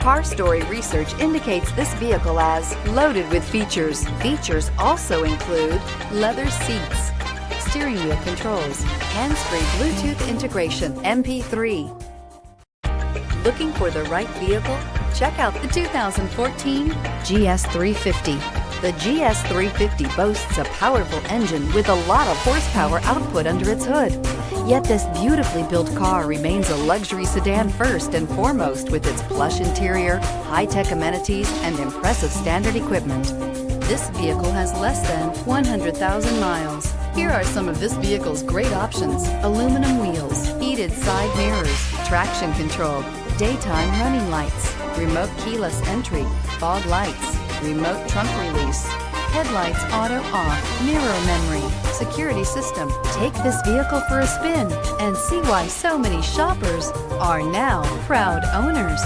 Car Story research indicates this vehicle as loaded with features. Features also include leather seats, steering wheel controls, hands-free Bluetooth integration, MP3. Looking for the right vehicle? Check out the 2014 GS 350. The GS 350 boasts a powerful engine with a lot of horsepower output under its hood. Yet this beautifully built car remains a luxury sedan first and foremost with its plush interior, high-tech amenities, and impressive standard equipment. This vehicle has less than 100,000 miles. Here are some of this vehicle's great options: aluminum wheels, heated side mirrors, traction control, daytime running lights, remote keyless entry, fog lights, remote trunk release, headlights auto off, mirror memory, security system. Take this vehicle for a spin and see why so many shoppers are now proud owners.